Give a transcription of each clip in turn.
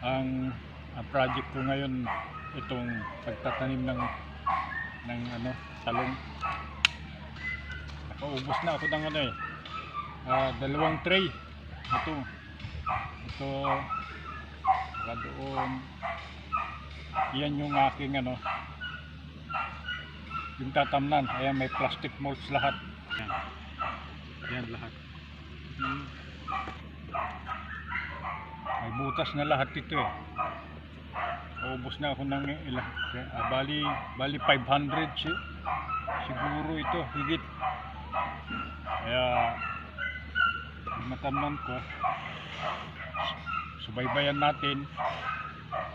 ang project ko ngayon itong pagtatanim ng talong. Nakaubos na ako ng dalawang tray. Ito saka doon. Yan yung aking yung tatamnan. Ayan, may plastic molds lahat. Yan lahat. May butas na lahat ito eh. Ubos na ako ng ilang bali 500 siguro ito, higit. Kaya matamnan ko, subaybayan natin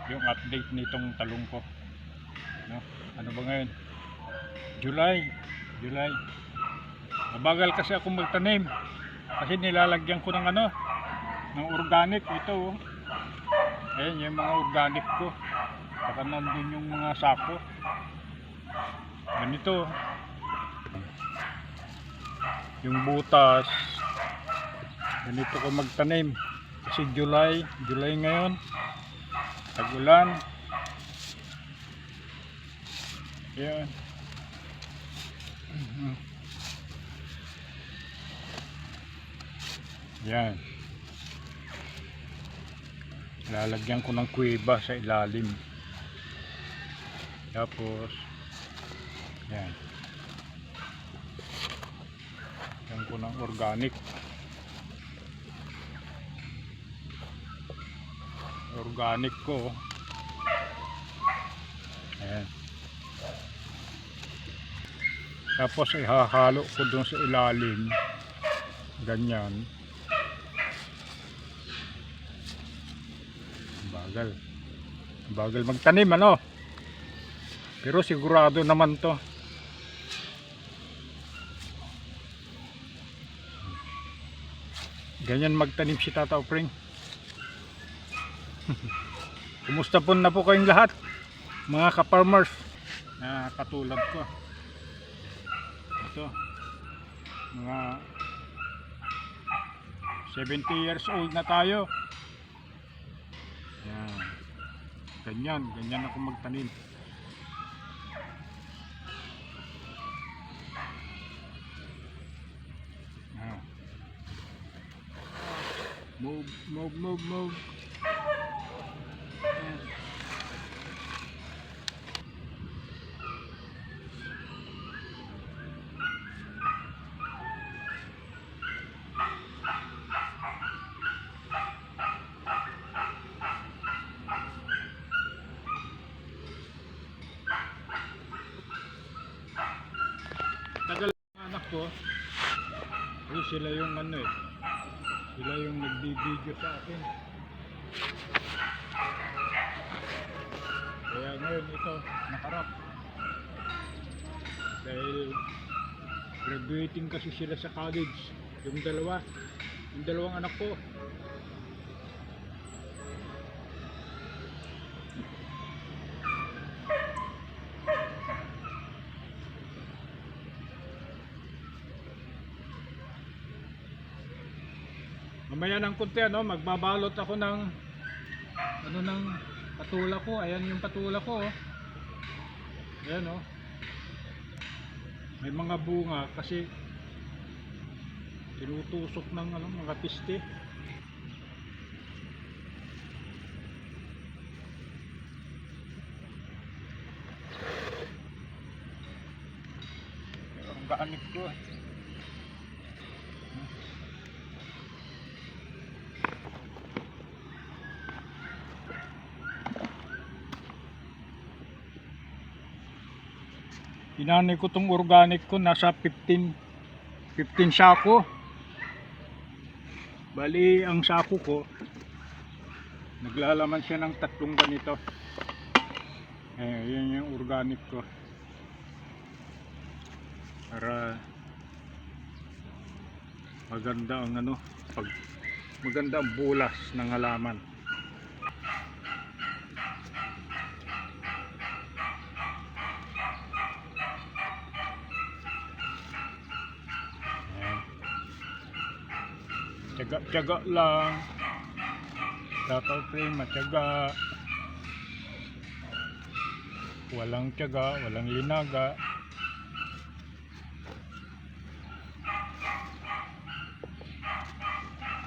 yung update nitong talong ko. Ano ba ngayon? July. Mabagal kasi ako magtanim kasi nilalagyan ko ng ng organic. Ito ayan yung mga organic ko, saka nandun yung mga sako ganito. Yung butas ganito ko magtanim kasi July ngayon, tag-ulan. Ayan. Yan. Lalagyan ko ng kuweba sa ilalim. Tapos yan. Lagyan ko ng organic. Organic ko. Ayan. Tapos ihahalo ko dun sa ilalim. Ganyan. Bagal magtanim pero sigurado naman to. Ganyan magtanim si Tata Opring. Kumusta po na po kayong lahat mga ka-farmers na katulad ko. Ito mga 70 years old na tayo. Yan. Ganyan ako magtanim. Move. Tagal ng anak ko. Sila yung sila yung nagbi-video sa akin. Kaya ngayon ito nakarap. Dahil graduating kasi sila sa college. Yung dalawang anak ko. Mamaya ng konti magbabalot ako ng ng patula ko. Ayan yung patula ko. Ayan may mga bunga kasi tinutusok ng mga piste. Ang gaanit ko. Inanay ko tong organic ko, nasa 15 sako. Bali ang sako ko naglalaman siya ng 3 ganito. Yan yung organic ko. Para maganda ang maganda ang bulas ng halaman. Tiyaga lang. Dapat pre, matyaga. Walang tiyaga, walang linaga.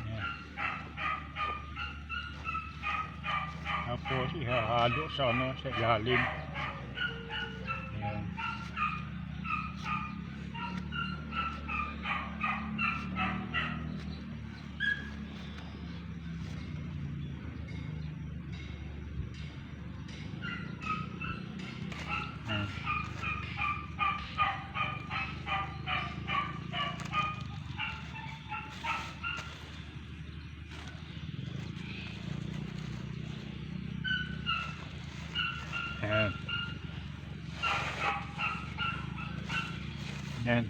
Yan. Tapos ihahalo sa sa ilalim. Yan. Yan. Yan. Yan.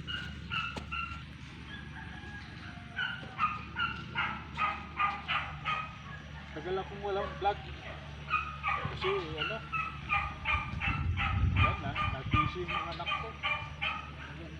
Tagal akong walang vlog. Kasi yan na, nag-busy yung mga anak ko. Yan.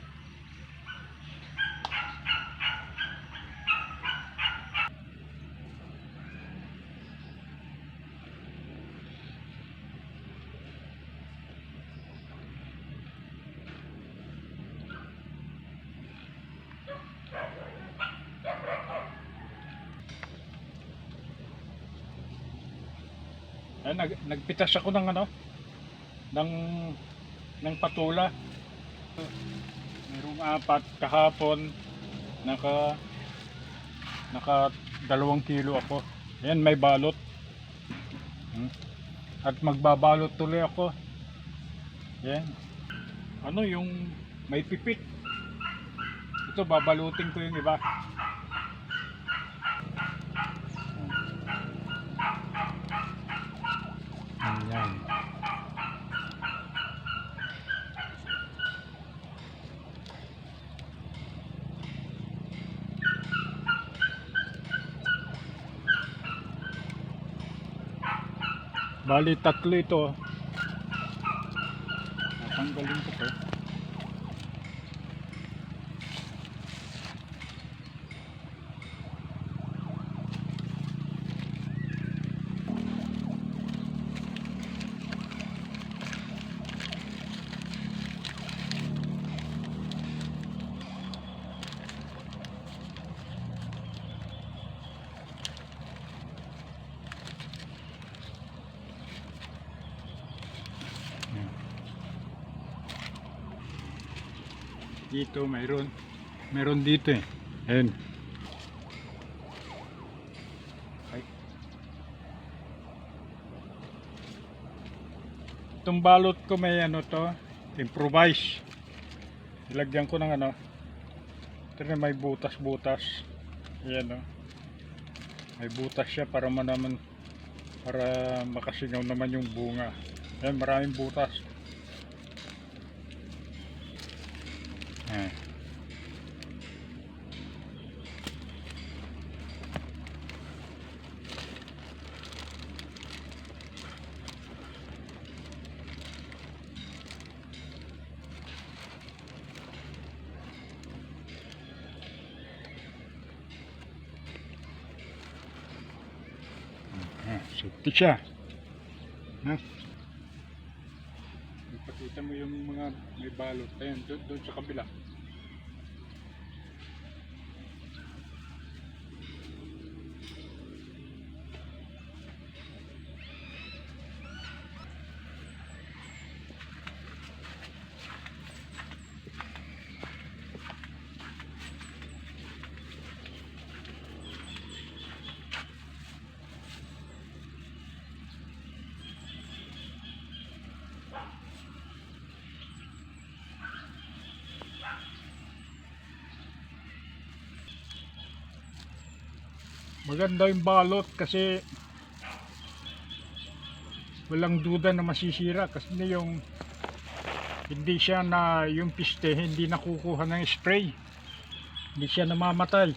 Nagpitas ako ng ng patula. Mayroong 4 kahapon. Naka 2 kilo ako. Yan, may balot. At magbabalot tuloy ako. Yan. Yung may pipit. Ito, babalutin ko yung iba. Yan. Bali 3 ito. Natanggalin ko to. Dito mayroon dito eh. Ayan. Ay. Itong balot ko may to, improvise. Ilagyan ko ng ito na may butas-butas. Ayan may butas siya para makasingaw naman yung bunga. Ayan, maraming butas. Safety siya. Ipakita mo yung mga may balot. Ayan, doon sa kabila. Maganda yung balot kasi walang duda na masisira kasi hindi siya yung piste hindi nakukuha ng spray, hindi siya namamatay.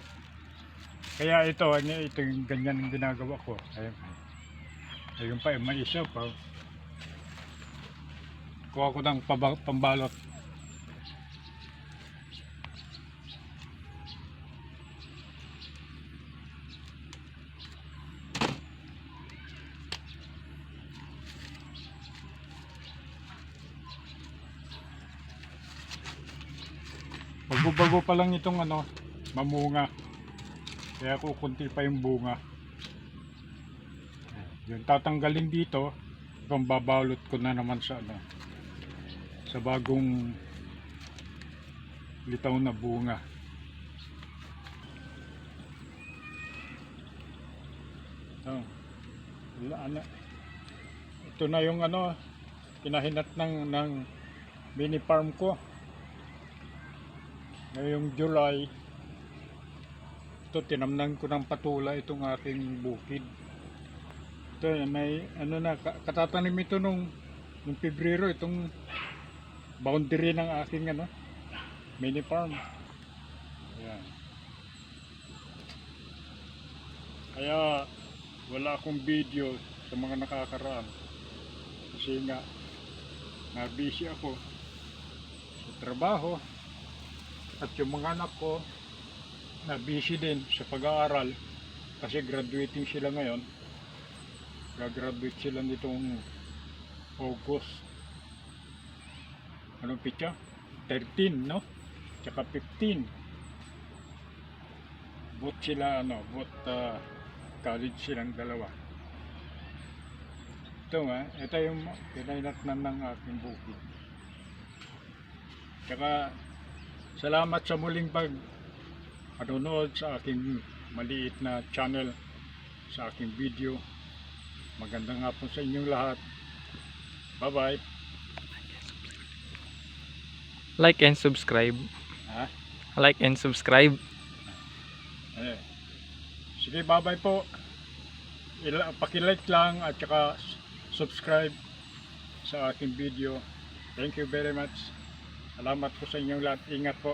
Kaya ito yung ganyan ang ginagawa ko. Ayun pa, may isa pa. Kuha ko ng pambalot. bago-bago pa lang itong ano, mamunga. Kaya kukunti pa yung bunga. Yung tatanggalin dito, itong babalot ko na naman sa ano, sa bagong litaw na bunga. Oh, wala na. Ito na yung ano, pinahinat ng mini farm ko. Ngayong July, ito tinamnan ko ng patula itong aking bukid. Ito may ano na, katatanim ito nung Pebrero, itong boundary ng aking ano, mini farm. Ayan. Kaya wala akong video sa mga nakakaraan kasi nga busy ako sa trabaho at yung mga anak ko na busy din sa pag-aaral kasi graduating sila ngayon. Gagraduate sila nitong August. Anong pitsa? 13, no? Tsaka 15. Both sila ano, college silang dalawa. Ito nga, ito yung pinainatnan ng aking bukid. Tsaka salamat sa muling panonood sa aking maliit na channel, sa aking video. Magandang hapon sa inyong lahat. Bye bye. Like and subscribe. Ha? Like and subscribe. Sige, bye bye po. Paki-like lang at saka subscribe sa aking video. Thank you very much. Salamat po sa inyong lahat. Ingat po.